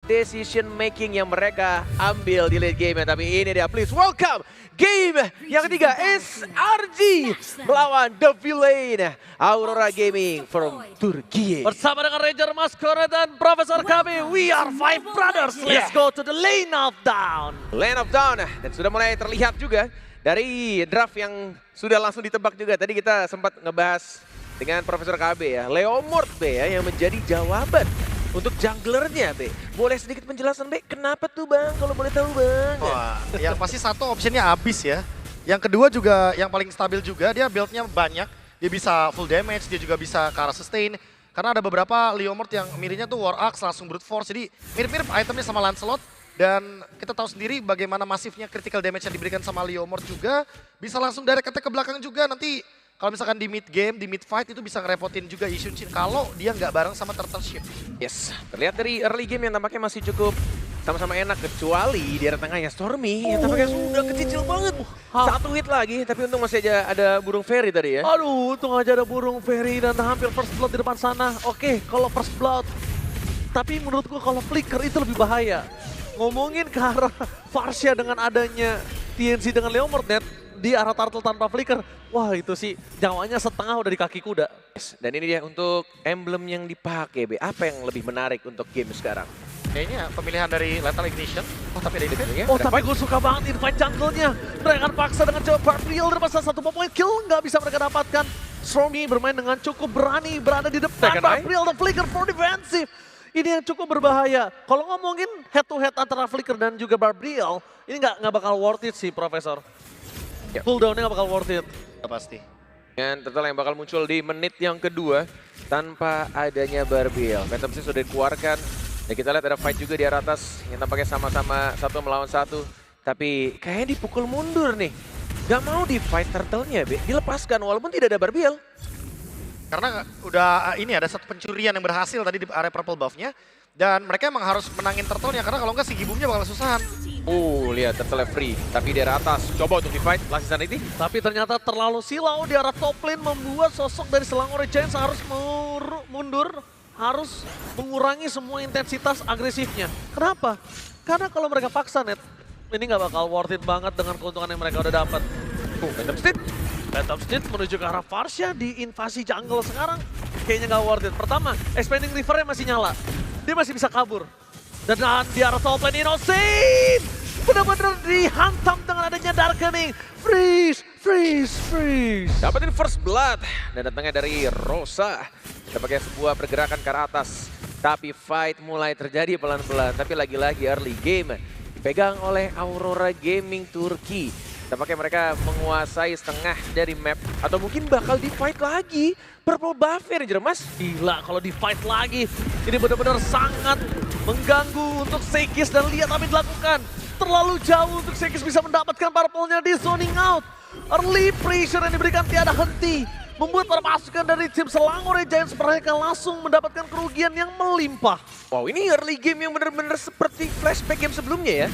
decision making yang mereka ambil di late game. Tapi ini dia, please welcome game yang ketiga SRG melawan The Villain Aurora Gaming from Turki. Bersama dengan Ranger Maskora dan Profesor KB, we are five brothers. Let's go to the lane of down. Lane of down, dan sudah mulai terlihat juga dari draft yang sudah langsung ditebak juga. Tadi kita sempat ngebahas dengan Profesor KB ya, Leomord B ya yang menjadi jawaban untuk junglernya, B. Boleh sedikit penjelasan, B? Kenapa tuh, Bang? Kalau boleh tahu, Bang. Wah, yang pasti satu optionnya habis ya. Yang kedua juga yang paling stabil juga, dia build-nya banyak. Dia bisa full damage, dia juga bisa ke arah sustain. Karena ada beberapa Leomord yang miripnya tuh War Axe langsung brute force. Jadi mirip-mirip itemnya sama Lancelot. Dan kita tahu sendiri bagaimana masifnya critical damage yang diberikan sama Leomord juga. Bisa langsung direct attack ke belakang juga nanti. Kalau misalkan di mid game, di mid fight itu bisa ngerepotin juga Yi Xuanqin kalau dia nggak bareng sama Turtle Ship. Yes, terlihat dari early game yang tampaknya masih cukup sama-sama enak. Kecuali di area tengahnya Stormy yang tampaknya sudah kecil banget. Satu hit lagi, tapi untung masih aja ada burung fairy tadi ya. Aduh, untung aja ada burung fairy dan hampir first blood di depan sana. Oke, kalau first blood. Tapi menurutku kalau flicker itu lebih bahaya. Ngomongin ke arah Varsha dengan adanya TNC dengan Leomord net di arah turtle tanpa flicker. Wah itu sih nyawanya setengah udah di kaki kuda. Yes, dan ini dia untuk emblem yang dipakai, B. Apa yang lebih menarik untuk game sekarang? Kayaknya pemilihan dari Lethal Ignition. Oh tapi ada ini. Oh tapi gue suka banget invite jungle-nya. Mereka akan paksa dengan coba Barbriel dan pasal satu point kill nggak bisa mereka dapatkan. Stormy bermain dengan cukup berani berada di depan. Barbriel dan flicker for defensive. Ini yang cukup berbahaya. Kalau ngomongin head to head antara flicker dan juga Barbriel, ini nggak bakal worth it sih, Profesor. Yep. Cooldown-nya nggak bakal worth it. Pasti. Dengan total yang bakal muncul di menit yang kedua tanpa adanya Barbriel. Phantom Six sudah dikeluarkan. Dan kita lihat ada fight juga di arah atas yang tampaknya sama-sama satu melawan satu. Tapi kayaknya dipukul mundur nih. Gak mau di fight turtle-nya, B. Dilepaskan walaupun tidak ada Barbriel. Karena udah ini ada satu pencurian yang berhasil tadi di area purple buff-nya. Dan mereka emang harus menangin turtle-nya karena kalau enggak si Gibumnya bakal kesusahan. Lihat turtle free. Tapi di arah atas coba untuk di fight Last Insanity. Tapi ternyata terlalu silau di arah top lane membuat sosok dari Selangor Giants harus mundur. Harus mengurangi semua intensitas agresifnya. Kenapa? Karena kalau mereka paksa net, ini nggak bakal worth it banget dengan keuntungan yang mereka udah dapat. Phantom Steed. Phantom Steed menuju ke arah Varsha di invasi jungle sekarang. Kayaknya nggak worth it. Pertama, Expanding River-nya masih nyala. Dia masih bisa kabur. Dan di arah top lane Innocent benar-benar dihantam dengan adanya Darkening. Freeze, freeze, freeze. Dapetin first blood. Dan datangnya dari Rosa. Sebagai sebuah pergerakan ke arah atas. Tapi fight mulai terjadi pelan-pelan. Tapi lagi-lagi early game dipegang oleh Aurora Gaming Turki. Tampaknya mereka menguasai setengah dari map. Atau mungkin bakal di fight lagi. Purple buff ya Ranger Mas. Gila kalau di fight lagi. Ini benar-benar sangat mengganggu untuk Sekis. Dan lihat apa yang dilakukan. Terlalu jauh untuk Sekis bisa mendapatkan purple-nya di zoning out. Early pressure yang diberikan tiada henti. Membuat para pasukan dari tim Selangor Giants mereka langsung mendapatkan kerugian yang melimpah. Wow, ini early game yang benar-benar seperti flashback game sebelumnya ya.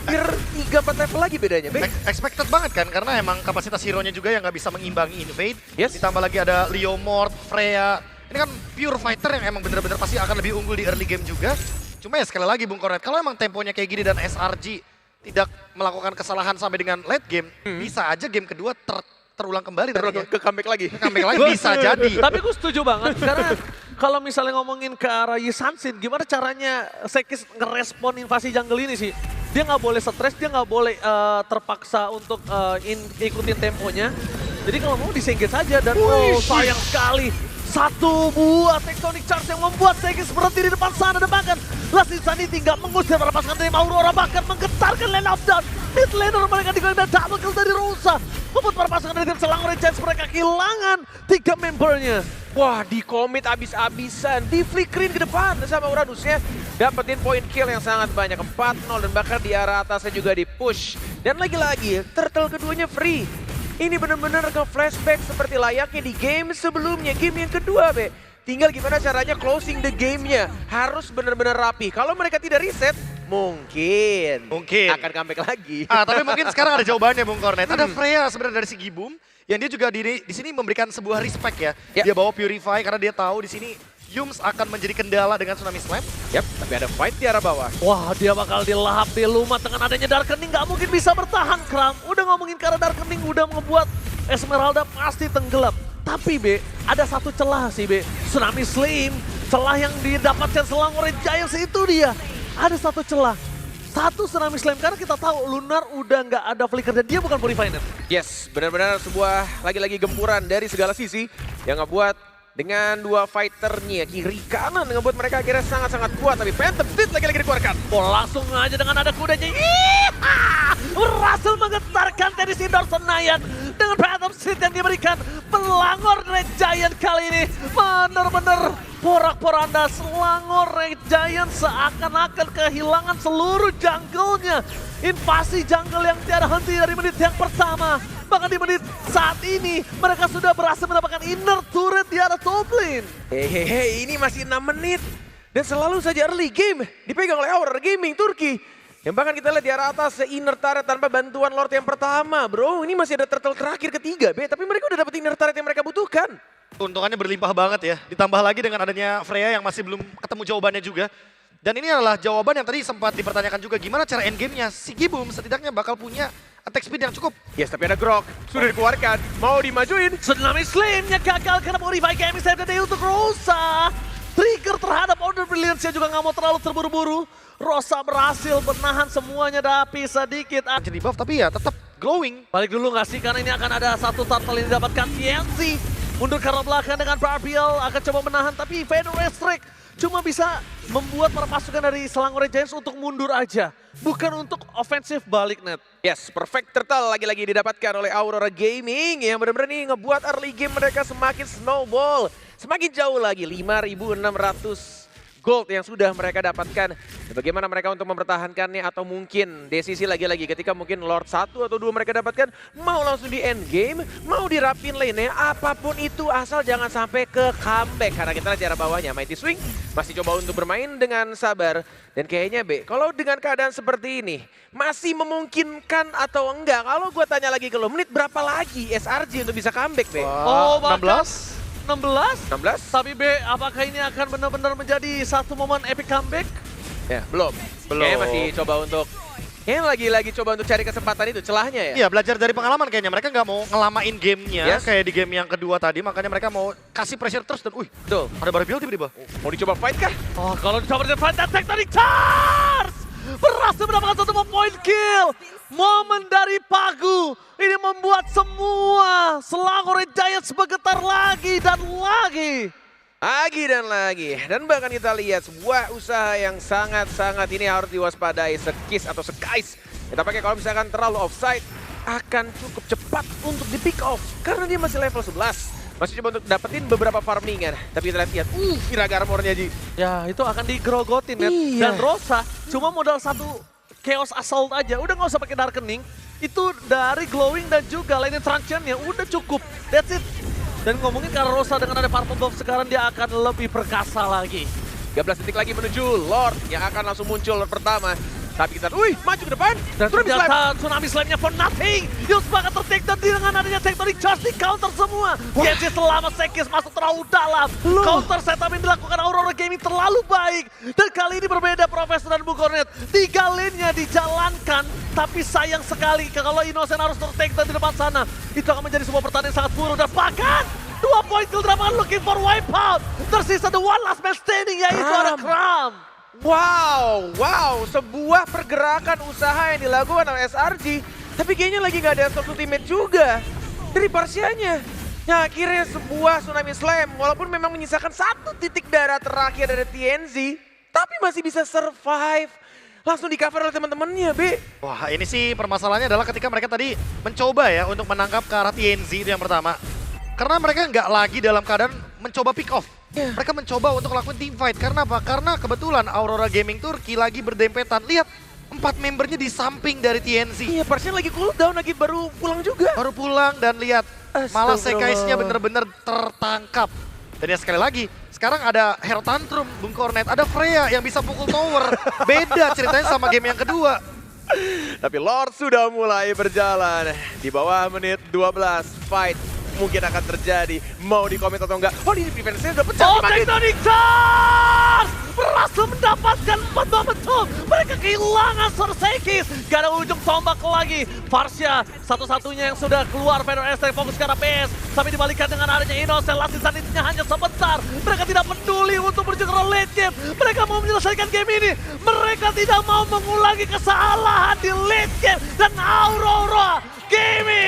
Hampir 3-4 level lagi bedanya, Bek. Expected banget kan, karena emang kapasitas hero-nya juga yang nggak bisa mengimbangi Invade. Yes. Ditambah lagi ada Leomord, Freya. Ini kan pure fighter yang emang bener-bener pasti akan lebih unggul di early game juga. Cuma ya sekali lagi Bung Kornet, kalau emang temponya kayak gini dan SRG tidak melakukan kesalahan sampai dengan late game, bisa aja game kedua terulang kembali. Ke comeback lagi. Comeback lagi bisa jadi. Tapi gue setuju banget karena kalau misalnya ngomongin ke arah Yi Xuanqin, gimana caranya Sekis ngerespon invasi jungle ini sih? Dia nggak boleh stres, dia nggak boleh terpaksa untuk ikutin temponya. Jadi kalau mau disengget saja dan sayang sekali. Satu buah tectonic charge yang membuat Sekis berhenti di depan sana. Dan bahkan Last Insanity tinggal mengusir para pasukan dari Aurora. Bahkan menggetarkan lane up down. Mid laner mereka digolong dan double kill dari Rosa. Membuat para pasukan dari tim Selangor Giants mereka kehilangan 3 membernya. Wah, di commit abis-abisan, di flickerin ke depan sama Uranusnya. Dapetin point kill yang sangat banyak, 4-0 dan bahkan di arah atasnya juga di push. Dan lagi-lagi, turtle keduanya free. Ini benar-benar ke flashback seperti layaknya di game sebelumnya, game yang kedua, Be. Tinggal gimana caranya closing the game-nya. Harus benar-benar rapi. Kalau mereka tidak reset, mungkin akan comeback lagi. Tapi mungkin sekarang ada jawabannya Bung Kornet. Ada Freya sebenarnya dari si Gibum yang dia juga di sini memberikan sebuah respect ya. Dia bawa Purify karena dia tahu di sini Yums akan menjadi kendala dengan Tsunami Slam. Yap, tapi ada fight di arah bawah. Wah, dia bakal dilahap, dilumat dengan adanya Darkening. Nggak mungkin bisa bertahan, Kram. Udah ngomongin karena Darkening udah membuat Esmeralda pasti tenggelam. Tapi B, ada satu celah sih B. Tsunami Slam, celah yang didapatkan Selangor Giants itu dia. Ada satu celah. Satu Tsunami Slam, karena kita tahu Lunar udah nggak ada flicker dan dia bukan Purifier. Yes, benar-benar sebuah lagi-lagi gempuran dari segala sisi yang ngebuat dengan dua fighternya kiri kanan ngebuat mereka akhirnya sangat-sangat kuat. Tapi Phantom Fist lagi-lagi dikeluarkan. Oh, langsung aja dengan ada kudanya. Berhasil menggetarkan Teddy Sindor Senayan dengan Phantom Fist yang diberikan. Pelangor Red Giant kali ini benar-benar porak-poranda. Selangor Red Giant seakan-akan kehilangan seluruh jungle-nya. Invasi jungle yang tiada henti dari menit yang pertama. Bahkan di menit saat ini mereka sudah berhasil mendapatkan inner turret di arah top lane. Hehehe, ini masih 6 menit. Dan selalu saja early game dipegang oleh Aurora Gaming Turki. Yang bahkan kita lihat di arah atas inner turret tanpa bantuan Lord yang pertama. Bro, ini masih ada turtle terakhir ketiga, B. Tapi mereka udah dapat inner turret yang mereka butuhkan. Keuntungannya berlimpah banget ya. Ditambah lagi dengan adanya Freya yang masih belum ketemu jawabannya juga. Dan ini adalah jawaban yang tadi sempat dipertanyakan juga. Gimana cara endgame-nya? Si Gibum setidaknya bakal punya attack speed yang cukup. Yes, tapi ada Grok. Sudah dikeluarkan. Mau dimajuin. Tsunami Slam-nya gagal karena Purify Gaming Save the Day untuk Rosa. Trigger terhadap Order Brilliance-nya juga nggak mau terlalu terburu-buru. Rosa berhasil menahan semuanya tapi sedikit. Jadi buff tapi ya tetap glowing. Balik dulu nggak sih? Karena ini akan ada satu turtle yang didapatkan TNC. Mundur karena belakang dengan Barbiel akan coba menahan tapi Fedor Restrict cuma bisa membuat para pasukan dari Selangor Giants untuk mundur aja. Bukan untuk ofensif balik net. Yes, perfect turtle lagi-lagi didapatkan oleh Aurora Gaming yang benar-benar nih ngebuat early game mereka semakin snowball. Semakin jauh lagi, 5.600 gold yang sudah mereka dapatkan. Dan bagaimana mereka untuk mempertahankannya atau mungkin desisi lagi-lagi ketika mungkin Lord 1 atau 2 mereka dapatkan mau langsung di end game, mau dirapin lane-nya, apapun itu asal jangan sampai ke comeback. Karena kita lihat di arah bawahnya, Mighty Swing masih coba untuk bermain dengan sabar. Dan kayaknya B, kalau dengan keadaan seperti ini masih memungkinkan atau enggak? Kalau gue tanya lagi ke lo, menit berapa lagi SRG untuk bisa comeback B? Oh, 16? 16? 16? Tapi B, apakah ini akan benar-benar menjadi satu momen epic comeback? Ya, belum. Kayaknya masih coba untuk, kayaknya lagi-lagi coba untuk cari kesempatan itu, celahnya ya. Iya, belajar dari pengalaman kayaknya. Mereka nggak mau ngelamain gamenya kayak di game yang kedua tadi. Makanya mereka mau kasih pressure terus dan Betul. ada Barbiel tiba-tiba. Mau dicoba fight kah? Oh, kalau dicoba dengan fight attack dari Charge! Berhasil mendapatkan satu point kill. Momen dari Pagu ini membuat semua Selangor Giants bergetar lagi dan lagi. Lagi dan lagi. Dan bahkan kita lihat sebuah usaha yang sangat-sangat ini harus diwaspadai. Sekis atau sekais. Kita pakai kalau misalkan terlalu offside akan cukup cepat untuk di pick off. Karena dia masih level 11. Masih coba untuk dapetin beberapa farmingan. Tapi kita lihat, Iraga armornya Ji. Ya, itu akan digerogotin net. Iya. Dan Rosa cuma modal satu Chaos Assault aja. Udah nggak usah pakai Darkening. Itu dari Glowing dan juga Lightning Truncheon-nya udah cukup. That's it. Dan ngomongin karena Rosa dengan ada Purple Buff sekarang dia akan lebih perkasa lagi. 13 detik lagi menuju Lord yang akan langsung muncul Lord pertama. Tapi kita, maju ke depan. Dan Tsunami Slam. ternyata Tsunami Slam-nya for nothing. Yus bakal ter-take down dengan adanya Tectonic Charge di counter semua. Genji selama Sekis masuk terlalu dalam. Counter setup yang dilakukan Aurora Gaming terlalu baik. Dan kali ini berbeda Profesor dan Bukornet. 3 lane-nya dijalankan. Tapi sayang sekali kalau Innocent harus ter-take down di depan sana. Itu akan menjadi sebuah pertandingan sangat buruk. Dan bahkan 2 poin kill dapatkan looking for wipeout. Tersisa the one last man standing yaitu ada Kram. Wow, sebuah pergerakan usaha yang dilakukan oleh SRG. Tapi kayaknya lagi nggak ada satu teammate juga dari Parsianya. Nah, akhirnya sebuah Tsunami Slam, walaupun memang menyisakan 1 titik darah terakhir dari TNZ, tapi masih bisa survive. Langsung di cover oleh teman-temannya, B. Wah, ini sih permasalahannya adalah ketika mereka tadi mencoba ya untuk menangkap ke arah TNZ itu yang pertama. Karena mereka nggak lagi dalam keadaan mencoba pick off. Mereka mencoba untuk lakukan team fight. Karena apa? Karena kebetulan Aurora Gaming Turki lagi berdempetan. Lihat, 4 membernya di samping dari TNC. Iya, Parsian lagi cooldown, lagi baru pulang juga. Baru pulang dan lihat, malah Astagfirullah. Sekaisnya bener-bener tertangkap. Dan ya sekali lagi, sekarang ada Hero Tantrum, Bung Cornet, ada Freya yang bisa pukul tower. Beda ceritanya sama game yang kedua. Tapi Lord sudah mulai berjalan. Di bawah menit 12, fight mungkin akan terjadi. Mau di comment atau enggak? Oh, ini defense-nya udah pecah. Oh, Makin. Tectonic Charge! Berhasil mendapatkan 4 momentum. Mereka kehilangan Sorsekis. Gak ada ujung tombak lagi. Varsha satu-satunya yang sudah keluar. Fedor ST fokus ke arah PS. Sampai dibalikan dengan adanya Innocent. Last insanity-nya hanya sebentar. Mereka tidak peduli untuk menuju ke late game. Mereka mau menyelesaikan game ini. Mereka tidak mau mengulangi kesalahan di late game. Dan Aurora Gaming